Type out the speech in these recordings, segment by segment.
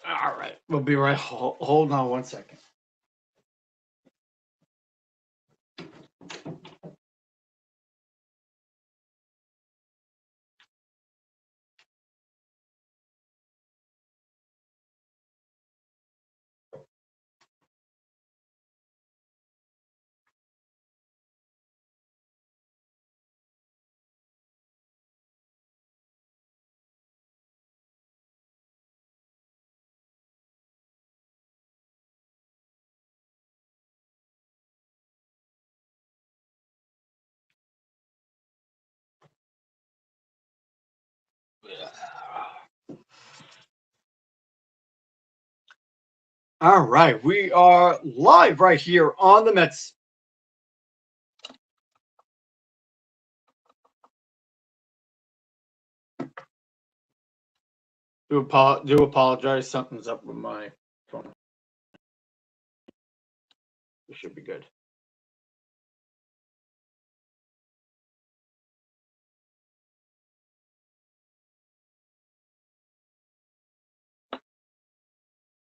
All right, we'll be right. Hold on one second. All right, we are live right here on the Mets. Do apologize. Something's up with my phone. It should be good.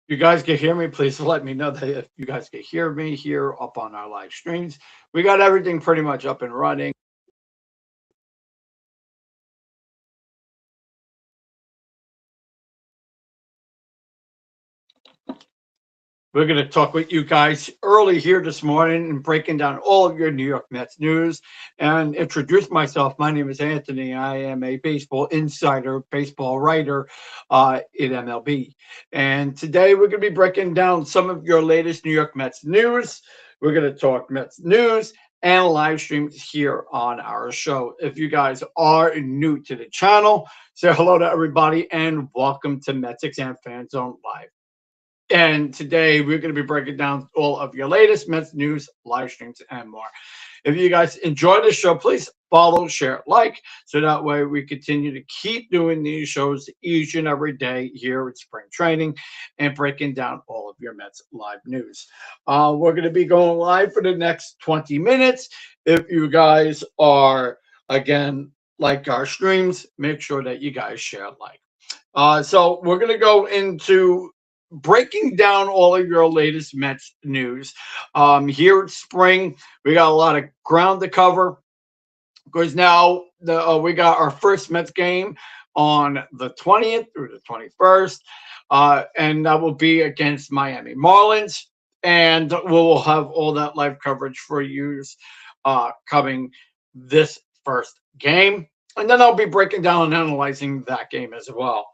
You guys can hear me, please let me know that if you guys can hear me here up on our live streams. We got everything pretty much up and running. We're going to talk with you guys early here this morning and breaking down all of your New York Mets news and introduce myself. My name is Anthony. I am a baseball insider, baseball writer in MLB. And today we're going to be breaking down some of your latest New York Mets news. We're going to talk Mets news and live streams here on our show. If you guys are new to the channel, say hello to everybody and welcome to MetsXMFanZone Live. And today we're going to be breaking down all of your latest Mets news, live streams, and more. If you guys enjoy the show, please follow, share, like, so that way we continue to keep doing these shows each and every day here at Spring Training and breaking down all of your Mets live news. We're going to be going live for the next 20 minutes. If you guys are, again, like our streams, make sure that you guys share, like. So we're going to go into breaking down all of your latest Mets news. Here at Spring, we got a lot of ground to cover because now we got our first Mets game on the 20th through the 21st, and that will be against Miami Marlins. And we'll have all that live coverage for you coming this first game. And then I'll be breaking down and analyzing that game as well.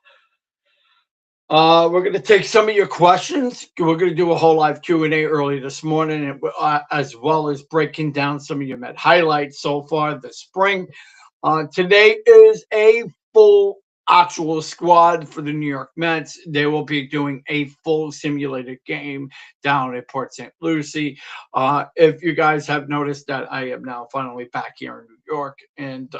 We're going to take some of your questions. We're going to do a whole live Q&A early this morning, as well as breaking down some of your Met highlights so far this spring. Today is a full actual squad for the New York Mets. They will be doing a full simulated game down at Port St. Lucie. If you guys have noticed that I am now finally back here in New York, and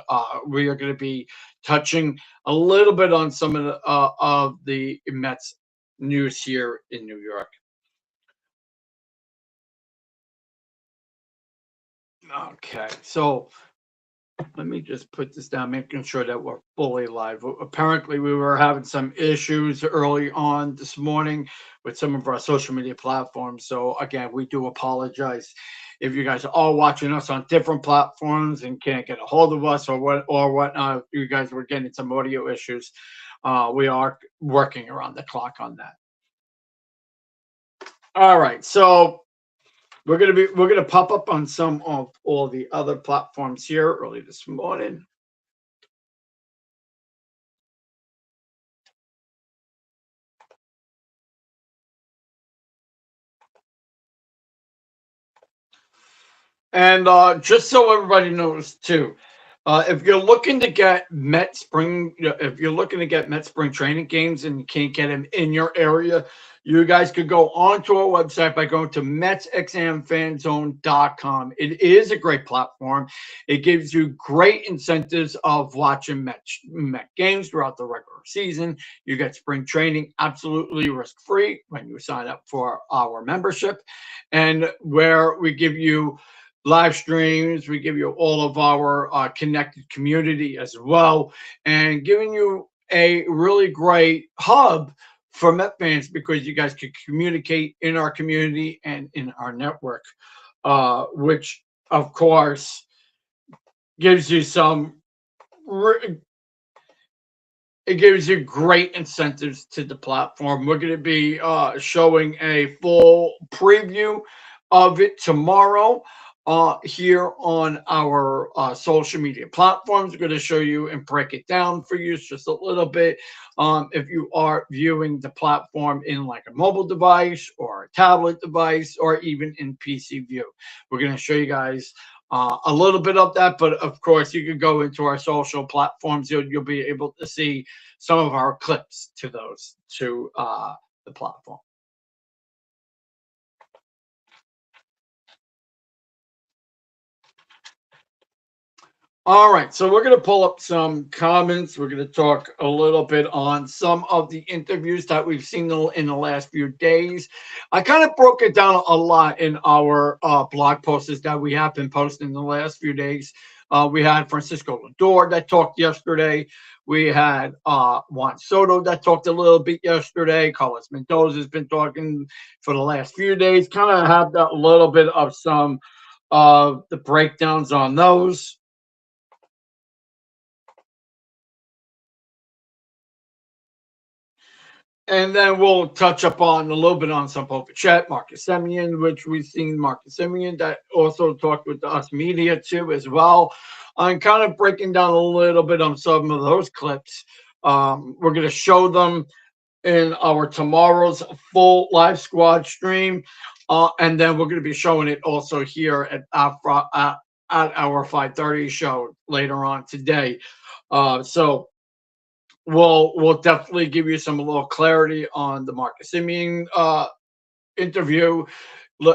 we are going to be touching a little bit on some of the Mets news here in New York. Okay, so let me just put this down, making sure that we're fully live. Apparently, we were having some issues early on this morning with some of our social media platforms. So again, we do apologize if you guys are all watching us on different platforms and can't get a hold of us or whatnot. You guys were getting some audio issues. We are working around the clock on that. All right, so we're gonna pop up on some of all the other platforms here early this morning. And just so everybody knows too, if you're looking to get Met Spring, if you're looking to get Met Spring training games and you can't get them in your area, you guys could go onto our website by going to MetsXMFanZone.com. It is a great platform. It gives you great incentives of watching Met games throughout the regular season. You get spring training absolutely risk-free when you sign up for our membership, and where we give you live streams, we give you all of our connected community as well, and giving you a really great hub for Met fans because you guys can communicate in our community and in our network, which of course gives you some it gives you great incentives to the platform. We're going to be showing a full preview of it tomorrow here on our social media platforms. We're going to show you and break it down for you just a little bit. If you are viewing the platform in like a mobile device or a tablet device or even in PC view, we're going to show you guys a little bit of that, but of course you can go into our social platforms. You'll be able to see some of our clips to those to the platform. All right, so we're going to pull up some comments. We're going to talk a little bit on some of the interviews that we've seen in the last few days. I kind of broke it down a lot in our blog posts that we have been posting in the last few days. We had Francisco Lindor that talked yesterday. We had Juan Soto that talked a little bit yesterday. Carlos Mendoza has been talking for the last few days. Kind of have that little bit of some of the breakdowns on those. And then we'll touch upon a little bit on some Poker Chat, Marcus Semien, which we've seen Marcus Semien that also talked with us media too as well. I'm kind of breaking down a little bit on some of those clips. We're going to show them in our tomorrow's full live squad stream. And then we're going to be showing it also here at our 5:30 show later on today. So we'll definitely give you some little clarity on the Marcus Semien interview,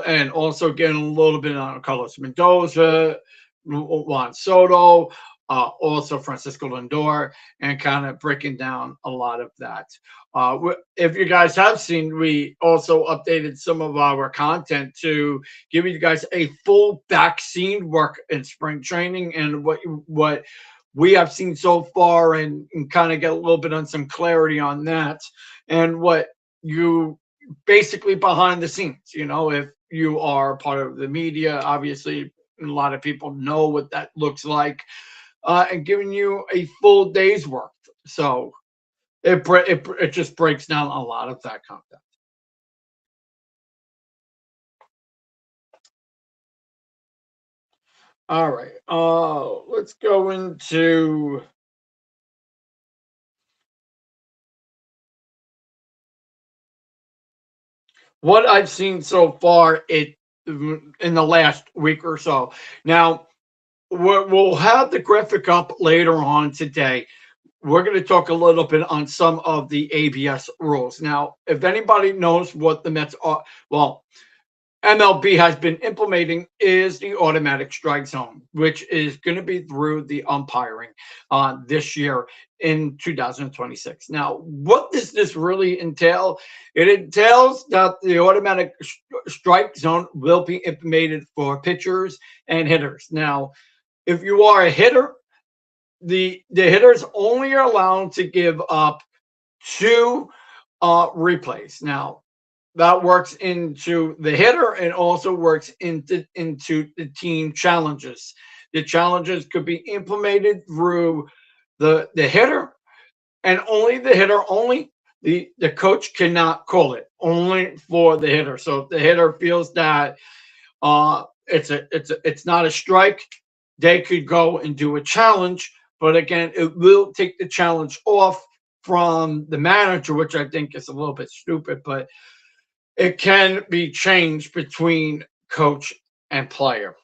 and also getting a little bit on Carlos Mendoza, Juan Soto, also Francisco Lindor, and kind of breaking down a lot of that. If you guys have seen, we also updated some of our content to give you guys a full vaccine work in spring training and what we have seen so far, and kind of get a little bit on some clarity on that and what you basically behind the scenes. If you are part of the media, obviously a lot of people know what that looks like, and giving you a full day's work. So it just breaks down a lot of that content. All right, let's go into what I've seen so far in the last week or so. Now, we'll have the graphic up later on today. We're going to talk a little bit on some of the ABS rules. Now, if anybody knows what the Mets are, well, MLB has been implementing is the automatic strike zone, which is going to be through the umpiring this year in 2026. Now, what does this really entail? It entails that the automatic strike zone will be implemented for pitchers and hitters. Now, if you are a hitter, the hitters only are allowed to give up 2 replays. Now, that works into the hitter and also works into the team challenges. The challenges could be implemented through the hitter, and only the hitter, only the coach cannot call it, only for the hitter. So if the hitter feels that it's not a strike, they could go and do a challenge. But again, it will take the challenge off from the manager, which I think is a little bit stupid, but it can be changed between coach and player.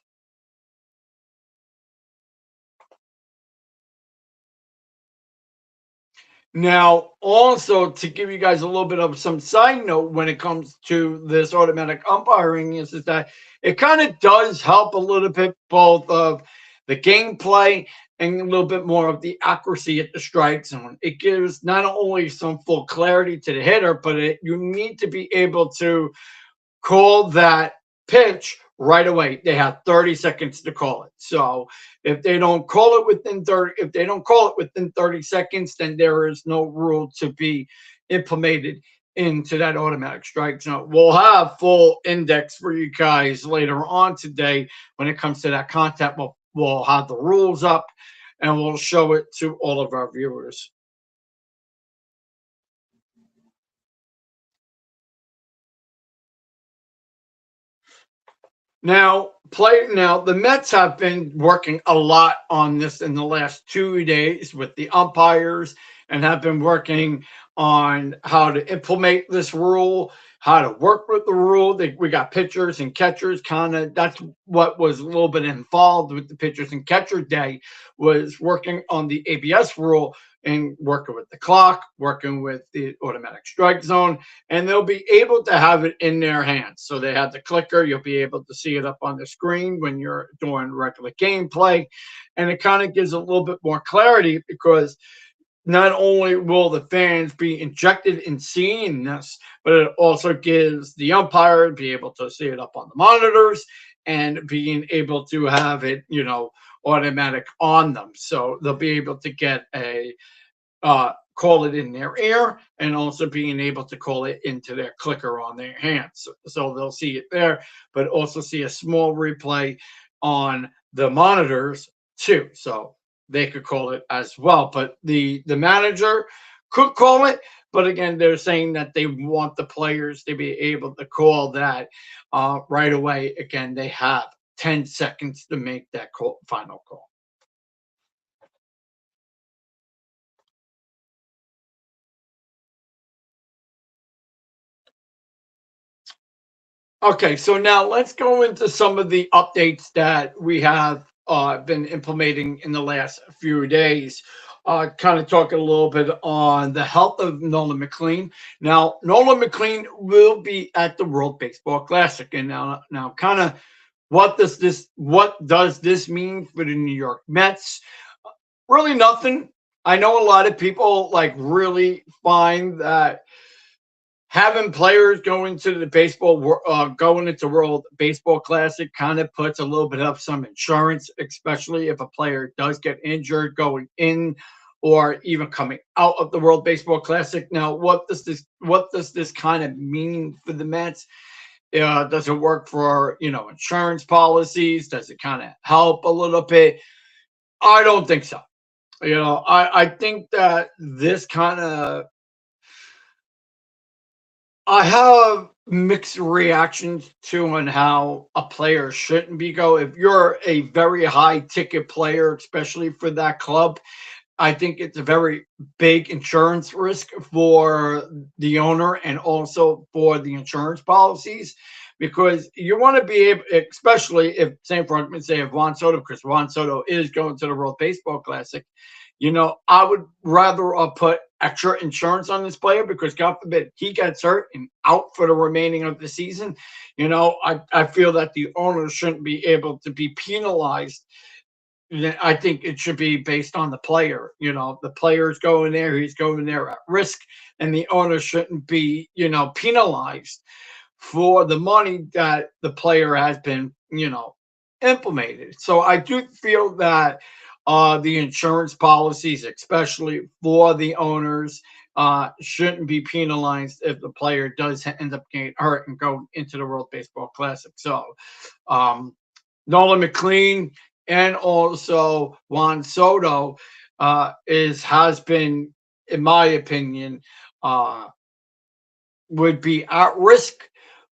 Now, also to give you guys a little bit of some side note when it comes to this automatic umpiring is that it kind of does help a little bit both of the gameplay and a little bit more of the accuracy at the strike zone. It gives not only some full clarity to the hitter, but you need to be able to call that pitch right away. They have 30 seconds to call it. So if they don't call it within 30 seconds, then there is no rule to be implemented into that automatic strike zone. We'll have full index for you guys later on today when it comes to that content. We'll have the rules up and we'll show it to all of our viewers. Now, the Mets have been working a lot on this in the last 2 days with the umpires and have been working on how to implement this rule, how to work with the rule. We got pitchers and catchers kind of, that's what was a little bit involved with the pitchers and catcher day, was working on the ABS rule and working with the clock, working with the automatic strike zone, and they'll be able to have it in their hands. So they have the clicker. You'll be able to see it up on the screen when you're doing regular gameplay. And it kind of gives a little bit more clarity because not only will the fans be injected in seeing this, but it also gives the umpire be able to see it up on the monitors and being able to have it, automatic on them. So they'll be able to get a call it in their ear and also being able to call it into their clicker on their hands. So they'll see it there, but also see a small replay on the monitors too. So they could call it as well. But the manager could call it. But again, they're saying that they want the players to be able to call that right away. Again, they have 10 seconds to make that final call. Okay, so now let's go into some of the updates that we have been implementing in the last few days. Kind of talking a little bit on the health of Nolan McLean. Now, Nolan McLean will be at the World Baseball Classic, and now, kind of, what does this mean for the New York Mets? Really, nothing. I know a lot of people really find that having players going to the going into World Baseball Classic kind of puts a little bit of some insurance, especially if a player does get injured going in or even coming out of the World Baseball Classic. Now, what does this kind of mean for the Mets? Does it work for insurance policies? Does it kind of help a little bit? I don't think so. I think that this kind of, I have mixed reactions to on how a player shouldn't be go. If you're a very high ticket player, especially for that club, I think it's a very big insurance risk for the owner and also for the insurance policies, because you want to be able, especially if, same for argument's sake, if Juan Soto, because Juan Soto is going to the World Baseball Classic, I would rather put extra insurance on this player because God forbid he gets hurt and out for the remaining of the season. I feel that the owner shouldn't be able to be penalized. I think it should be based on the player. The player's going there, he's going there at risk, and the owner shouldn't be, penalized for the money that the player has been, implemented. So I do feel that the insurance policies, especially for the owners, shouldn't be penalized if the player does end up getting hurt and go into the World Baseball Classic. So Nolan McLean and also Juan Soto has been, in my opinion, would be at risk,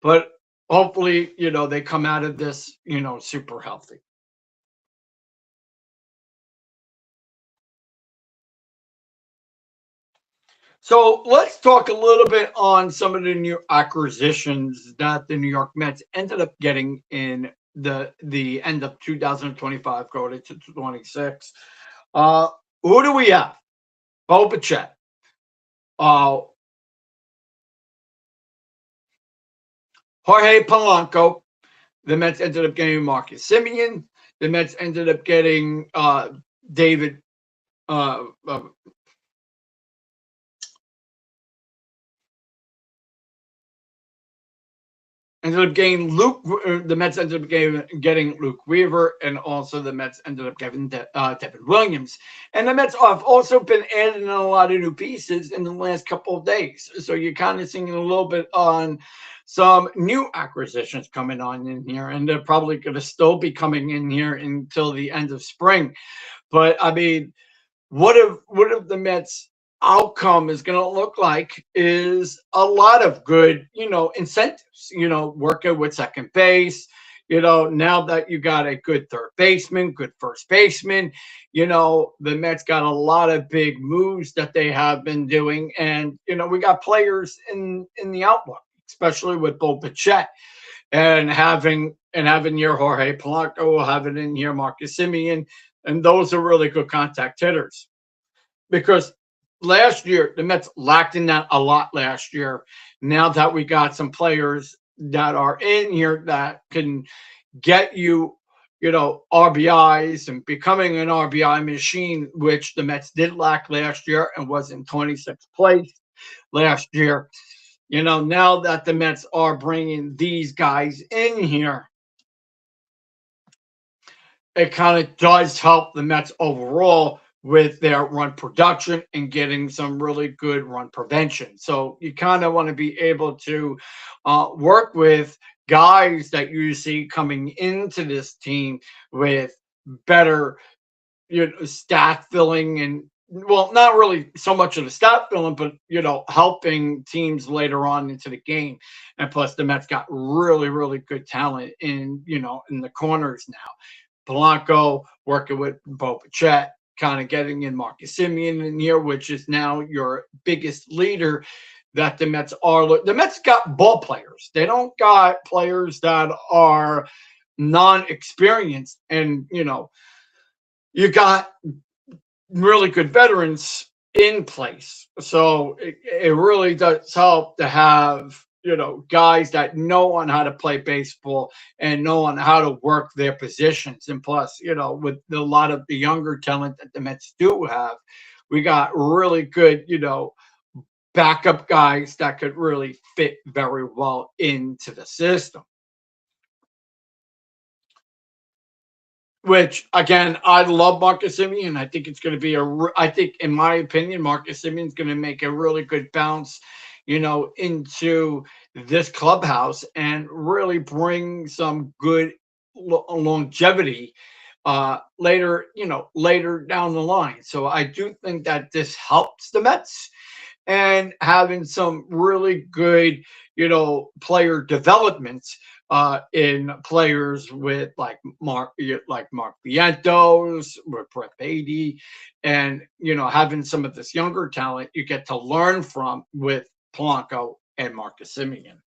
but hopefully, they come out of this, super healthy. So let's talk a little bit on some of the new acquisitions that the New York Mets ended up getting in the end of 2025 going into 26. Who do we have? Bo Bichette. Jorge Polanco. The Mets ended up getting Marcus Semien. The Mets ended up getting David The Mets ended up getting Luke Weaver, and also the Mets ended up getting Devin Williams. And the Mets have also been adding a lot of new pieces in the last couple of days. So you're kind of seeing a little bit on some new acquisitions coming on in here, and they're probably going to still be coming in here until the end of spring. But I mean, what if the Mets outcome is going to look like is a lot of good, incentives, working with second base, now that you got a good third baseman, good first baseman, the Mets got a lot of big moves that they have been doing. And, we got players in the outlook, especially with Bo Bichette and having your Jorge Polanco, having in here Marcus Semien, and those are really good contact hitters. Because last year the Mets lacked in that a lot last year. Now that we got some players that are in here that can get you, RBIs and becoming an RBI machine, which the Mets did lack last year and was in 26th place last year. Now that the Mets are bringing these guys in here, it kind of does help the Mets overall with their run production and getting some really good run prevention. So you kind of want to be able to work with guys that you see coming into this team with better, stat filling, and well, not really so much of the stat filling, but helping teams later on into the game. And plus, the Mets got really, really good talent in the corners now. Polanco working with Bo Bichette, kind of getting in Marcus Semien in here, which is now your biggest leader that the Mets are. The Mets got ball players. They don't got players that are non-experienced. And, you got really good veterans in place. So it really does help to have, guys that know on how to play baseball and know on how to work their positions. And plus, with a lot of the younger talent that the Mets do have, we got really good, backup guys that could really fit very well into the system. Which again, I love Marcus Semien. I think it's going to be I think, in my opinion, Marcus Semien is going to make a really good bounce, into this clubhouse and really bring some good longevity later down the line. So I do think that this helps the Mets, and having some really good, player developments in players with Mark Vientos, with Brett Beatty, and having some of this younger talent you get to learn from with Polanco and Marcus Semien.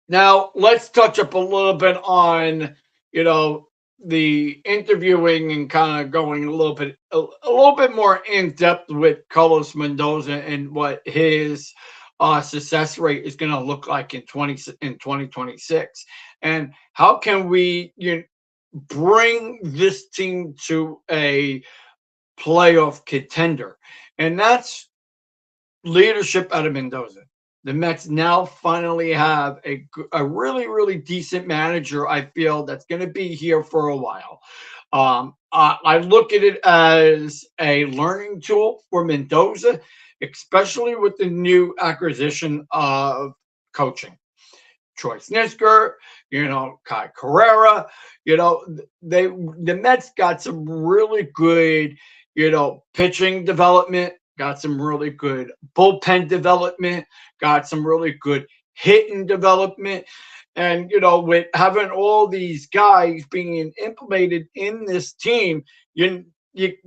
Now let's touch up a little bit on the interviewing and kind of going a little bit more in depth with Carlos Mendoza and what his success rate is going to look like in 2026, and how can we bring this team to a playoff contender. And that's leadership out of Mendoza. The Mets now finally have a really, really decent manager, I feel, that's going to be here for a while. I look at it as a learning tool for Mendoza, especially with the new acquisition of coaching. Troy Snisker, Kai Carrera, the Mets got some really good, pitching development, got some really good bullpen development, got some really good hitting development. And, with having all these guys being implemented in this team, you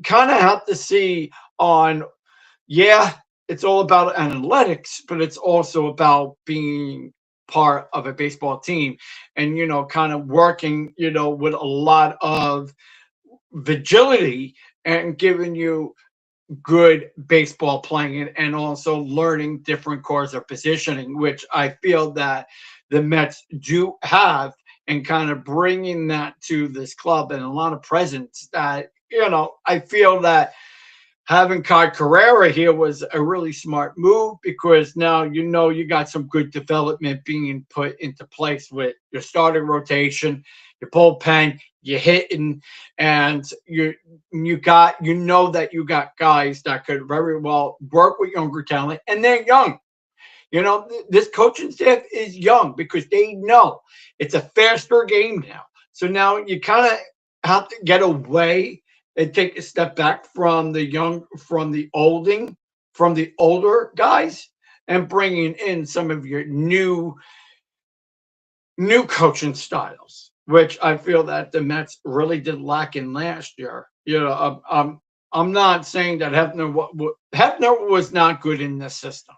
kind of have to see on, it's all about analytics, but it's also about being part of a baseball team and, kind of working, with a lot of vigility and giving you good baseball playing and also learning different cores of positioning, which I feel that the Mets do have, and kind of bringing that to this club and a lot of presence that, I feel that having Kai Carrera here was a really smart move because now you got some good development being put into place with your starting rotation, your bullpen, you're hitting, and that you got guys that could very well work with younger talent, and they're young. This coaching staff is young because they know it's a faster game now. So now you kind of have to get away and take a step back from the older guys and bringing in some of your new coaching styles, which I feel that the Mets really did lack in last year. I'm not saying that Hefner was not good in this system.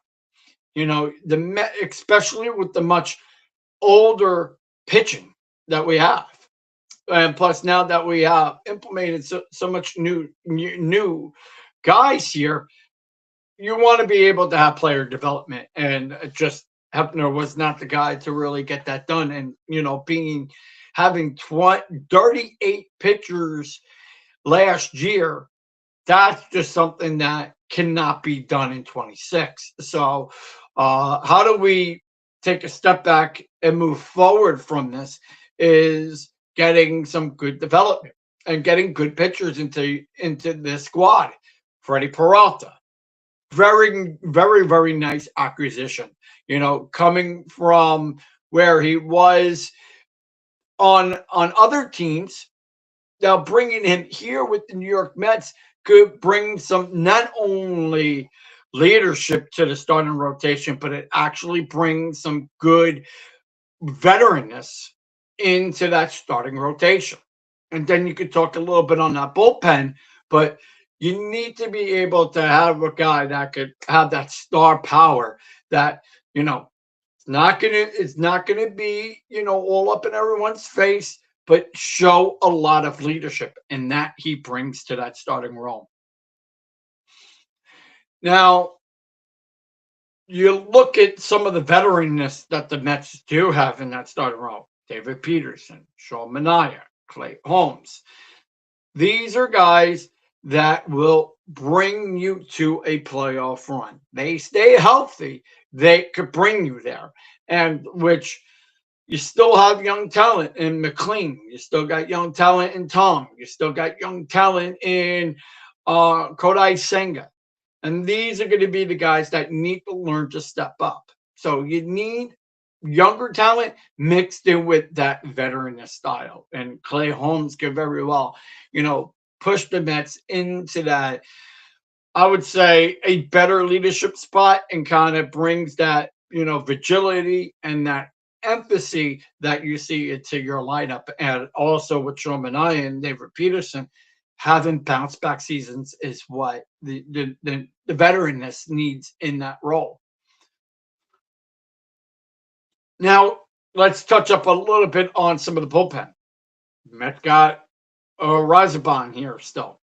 The Met, especially with the much older pitching that we have, and plus now that we have implemented so much new guys here, you want to be able to have player development, and just Hefner was not the guy to really get that done. And having 38 pitchers last year, that's just something that cannot be done in 26. So how do we take a step back and move forward from this is getting some good development and getting good pitchers into this squad. Freddie Peralta, very, very, very nice acquisition. Coming from where he was on other teams, now bringing him here with the New York Mets could bring some not only leadership to the starting rotation, but it actually brings some good veteranness into that starting rotation. And then you could talk a little bit on that bullpen, but you need to be able to have a guy that could have that star power that, it's not gonna be, all up in everyone's face, but show a lot of leadership, and that he brings to that starting role. Now, you look at some of the veteranness that the Mets do have in that starting role. David Peterson, Sean Manaea, Clay Holmes. These are guys that will bring you to a playoff run. They stay healthy, they could bring you there. And which you still have young talent in McLean. You still got young talent in Tong. You still got young talent in Kodai Senga. And these are going to be the guys that need to learn to step up. So you need younger talent mixed in with that veteran style. And Clay Holmes could very well, push the Mets into that, I would say, a better leadership spot, and kind of brings that, vigility and that empathy that you see into your lineup. And also with Sean Manaea and David Peterson, having bounce back seasons is what the veteranness needs in that role. Now, let's touch up a little bit on some of the bullpen. Mets got Razabon here still.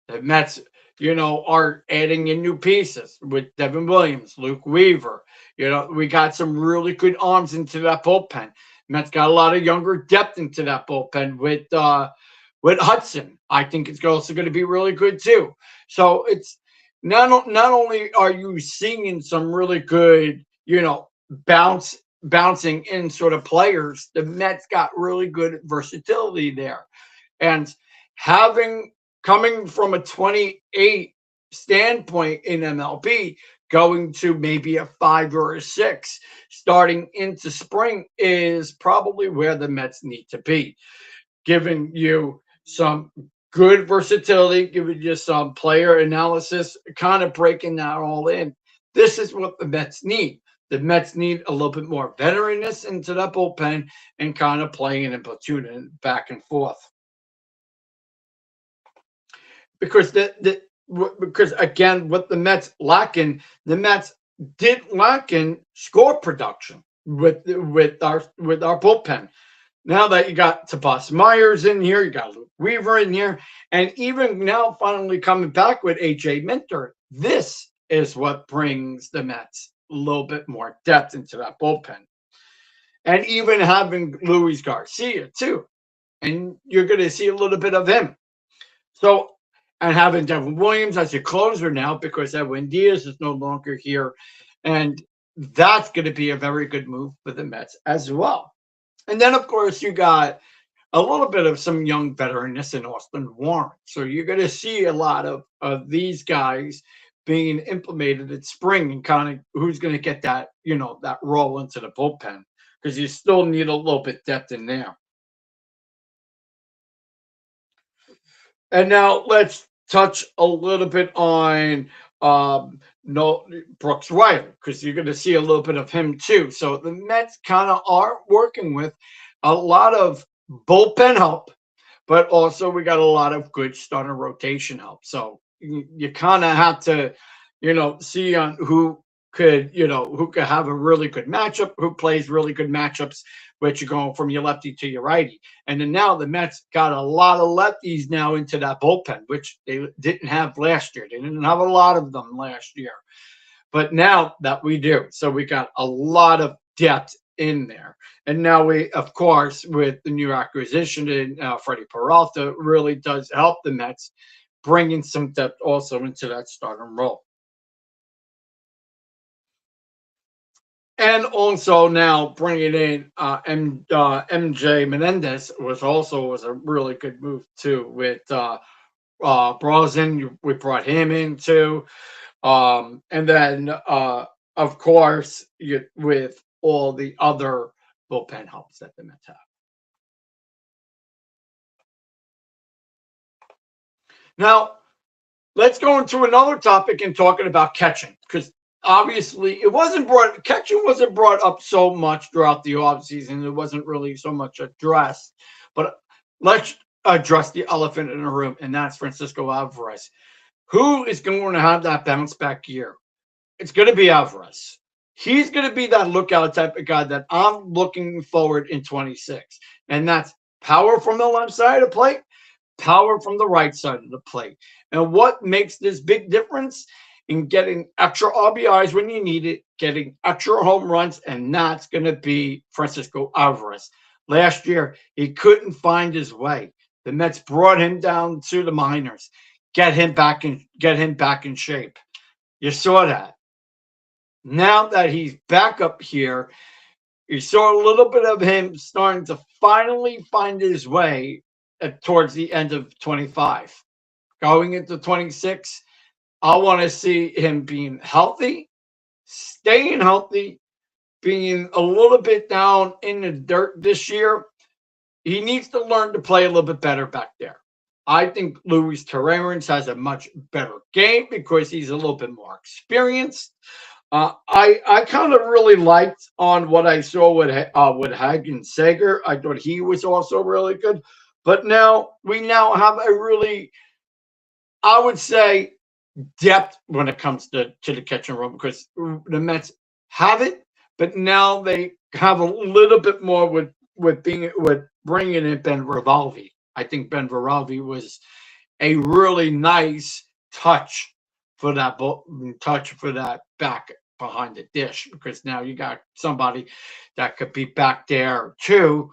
The Mets, are adding in new pieces with Devin Williams, Luke Weaver. We got some really good arms into that bullpen. Mets got a lot of younger depth into that bullpen with Hudson. I think it's also going to be really good too. So it's not only are you seeing some really good, bouncing in sort of players, the Mets got really good versatility there. And coming from a 28 standpoint in MLB, going to maybe a 5 or a 6 starting into spring is probably where the Mets need to be, giving you some good versatility, giving you some player analysis, kind of breaking that all in. This is what the Mets need. The Mets need a little bit more veteranness into that bullpen and kind of playing and platooning back and forth. Because because again, what the Mets lacking, the Mets did lack in score production with our bullpen. Now that you got Tobias Myers in here, you got Luke Weaver in here, and even now finally coming back with AJ Minter, this is what brings the Mets a little bit more depth into that bullpen. And even having Luis Garcia too. And you're going to see a little bit of him. So and having Devin Williams as your closer now because Edwin Diaz is no longer here. And that's going to be a very good move for the Mets as well. And then, of course, you got a little bit of some young veteranness in Austin Warren. So you're going to see a lot of these guys being implemented in spring and kind of who's going to get that, that role into the bullpen because you still need a little bit depth in there. And now let's touch a little bit on Brooks Riley because you're going to see a little bit of him too. So the Mets kind of are working with a lot of bullpen help, but also we got a lot of good starter rotation help. So you kind of have to, see on who could have a really good matchup, who plays really good matchups, which you're going from your lefty to your righty. And then now the Mets got a lot of lefties now into that bullpen, which they didn't have last year. They didn't have a lot of them last year. But now that we do. So we got a lot of depth in there. And now we, of course, with the new acquisition in Freddie Peralta, really does help the Mets bringing some depth also into that starting role. And also now bringing in MJ Menendez was a really good move too. With Brosnan, we brought him in too, and then of course with all the other bullpen helps that the Mets have. Now let's go into another topic and talking about catching because. Obviously, catching wasn't brought up so much throughout the offseason. It wasn't really so much addressed. But let's address the elephant in the room, and that's Francisco Alvarez. Who is going to have that bounce back year? It's going to be Alvarez. He's going to be that lookout type of guy that I'm looking forward in 26. And that's power from the left side of the plate, power from the right side of the plate. And what makes this big difference? In getting extra RBIs when you need it, getting extra home runs, and that's going to be Francisco Alvarez. Last year, he couldn't find his way. The Mets brought him down to the minors, get him back in shape. You saw that. Now that he's back up here, you saw a little bit of him starting to finally find his way towards the end of 25. Going into 26, I want to see him being healthy, staying healthy, being a little bit down in the dirt this year. He needs to learn to play a little bit better back there. I think Luis Torrens has a much better game because he's a little bit more experienced. I kind of really liked on what I saw with Hagen Sager. I thought he was also really good. But now we have a really, I would say, depth when it comes to the catching room because the Mets have it, but now they have a little bit more with bringing in Ben Ravalvi. I think Ben Ravalvi was a really nice touch for that back behind the dish because now you got somebody that could be back there too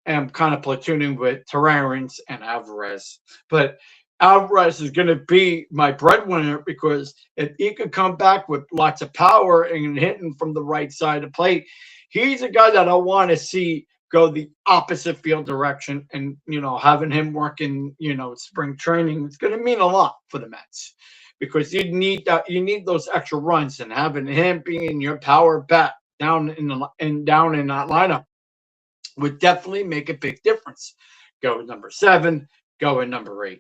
and kind of platooning with Torrens and Alvarez. But Alvarez is going to be my breadwinner because if he can come back with lots of power and hitting from the right side of the plate, he's a guy that I want to see go the opposite field direction. And, having him work in, spring training, it's going to mean a lot for the Mets because you need that. You need those extra runs, and having him being your power bat down in that lineup would definitely make a big difference. Go with number 7, go with number 8.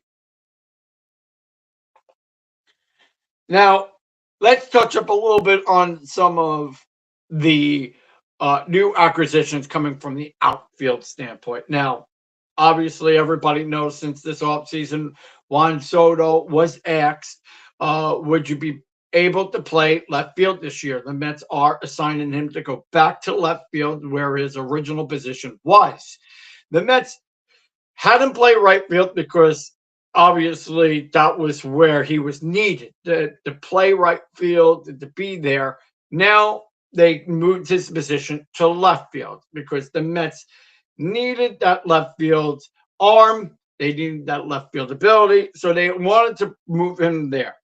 Now, let's touch up a little bit on some of the new acquisitions coming from the outfield standpoint. Now, obviously, everybody knows since this offseason, Juan Soto was asked, would you be able to play left field this year? The Mets are assigning him to go back to left field where his original position was. The Mets had him play right field because obviously that was where he was needed to play right field, to be there. Now they moved his position to left field because the Mets needed that left field arm They need that left field ability, so they wanted to move him there.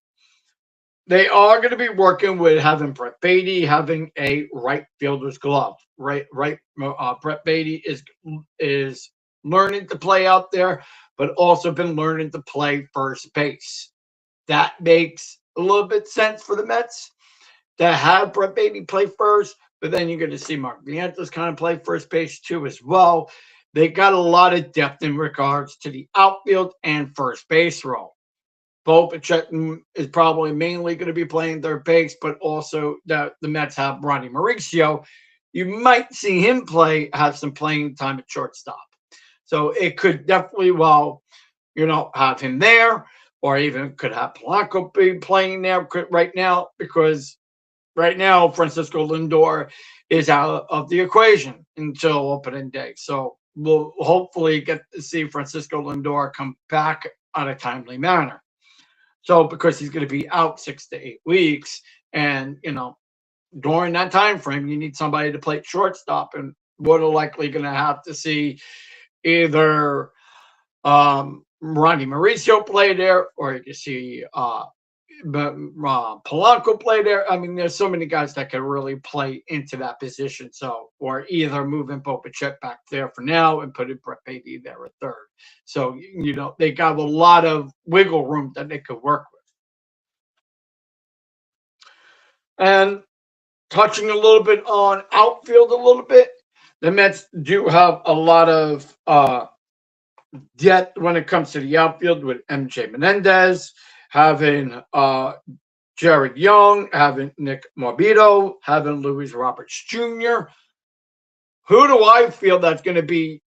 They are going to be working with having Brett Beatty having a right fielder's glove. Brett Beatty is learning to play out there, but also been learning to play first base. That makes a little bit sense for the Mets to have Brett Beatty play first, but then you're going to see Mark Vientos kind of play first base too as well. They got a lot of depth in regards to the outfield and first base role. Bo Bichette is probably mainly going to be playing third base, but also the Mets have Ronnie Mauricio. You might see him have some playing time at shortstop. So it could definitely, have him there, or even could have Polanco be playing there right now, because right now Francisco Lindor is out of the equation until opening day. So we'll hopefully get to see Francisco Lindor come back on a timely manner. So because he's going to be out 6 to 8 weeks, and during that time frame, you need somebody to play shortstop, and we're likely going to have to see either Ronnie Mauricio play there, or you can see Polanco play there. I mean, there's so many guys that can really play into that position. So, or either moving Bo Bichette back there for now and putting Brett Beatty there at third. So, they got a lot of wiggle room that they could work with. And touching a little bit on outfield a little bit, the Mets do have a lot of depth when it comes to the outfield, with MJ Menendez, having Jared Young, having Nick Morbido, having Luis Roberts Jr. Who do I feel that's going to be,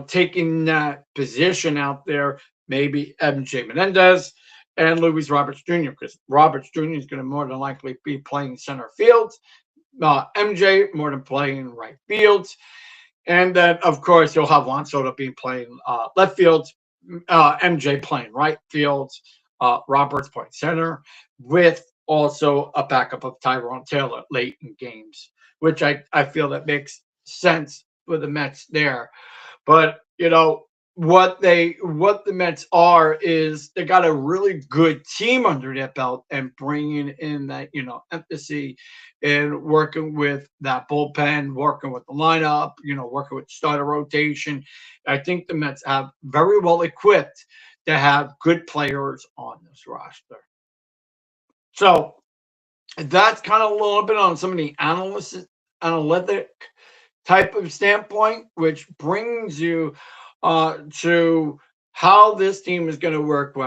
taking that position out there? Maybe MJ Menendez and Luis Roberts Jr., because Roberts Jr. is going to more than likely be playing center field. MJ more than playing right fields. And then, of course, you'll have Juan Soto being playing left field, MJ playing right field, Roberts playing center, with also a backup of Tyrone Taylor late in games, which I feel that makes sense for the Mets there. But, what the Mets are is they got a really good team under their belt, and bringing in that, emphasis in working with that bullpen, working with the lineup, working with starter rotation. I think the Mets have very well equipped to have good players on this roster. So that's kind of a little bit on some of the analytic type of standpoint, which brings you to how this team is going to work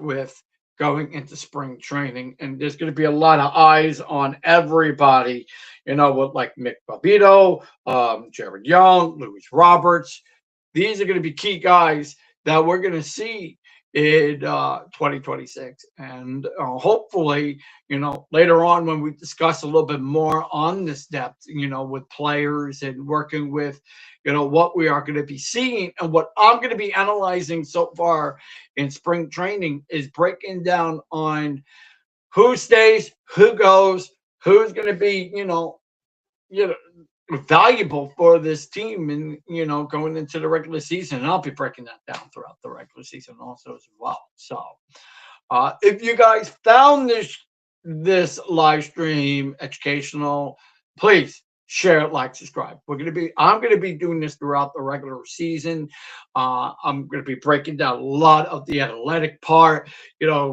with going into spring training. And there's going to be a lot of eyes on everybody, with like Nick Morbido, Jared Young, Luis Roberts. These are going to be key guys that we're going to see in 2026. And hopefully, later on when we discuss a little bit more on this depth, with players and working with, what we are going to be seeing, and what I'm going to be analyzing so far in spring training is breaking down on who stays, who goes, who's going to be, valuable for this team, and going into the regular season. And I'll be breaking that down throughout the regular season also as well. So if you guys found this live stream educational, please share, like, subscribe. I'm going to be doing this throughout the regular season. I'm going to be breaking down a lot of the athletic part,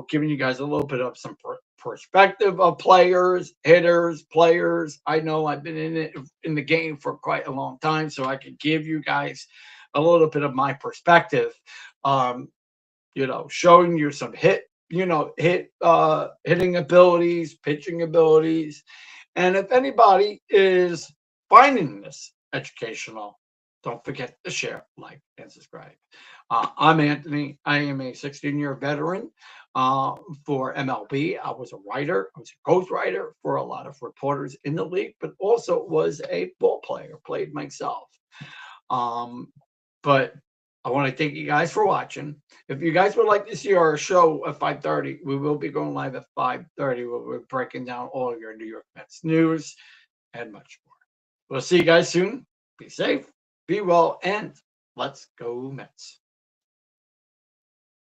giving you guys a little bit of some perspective of players, hitters, players. I know I've been in the game for quite a long time, so I can give you guys a little bit of my perspective. Showing you some hitting abilities, pitching abilities. And if anybody is finding this educational, don't forget to share, like, and subscribe. I'm Anthony. I am a 16-year veteran for MLB. I was a writer. I was a ghostwriter for a lot of reporters in the league, but also was a ball player, played myself. But I want to thank you guys for watching. If you guys would like to see our show at 5:30, we will be going live at 5:30. We're breaking down all your New York Mets news and much more. We'll see you guys soon. Be safe, be well, and let's go Mets.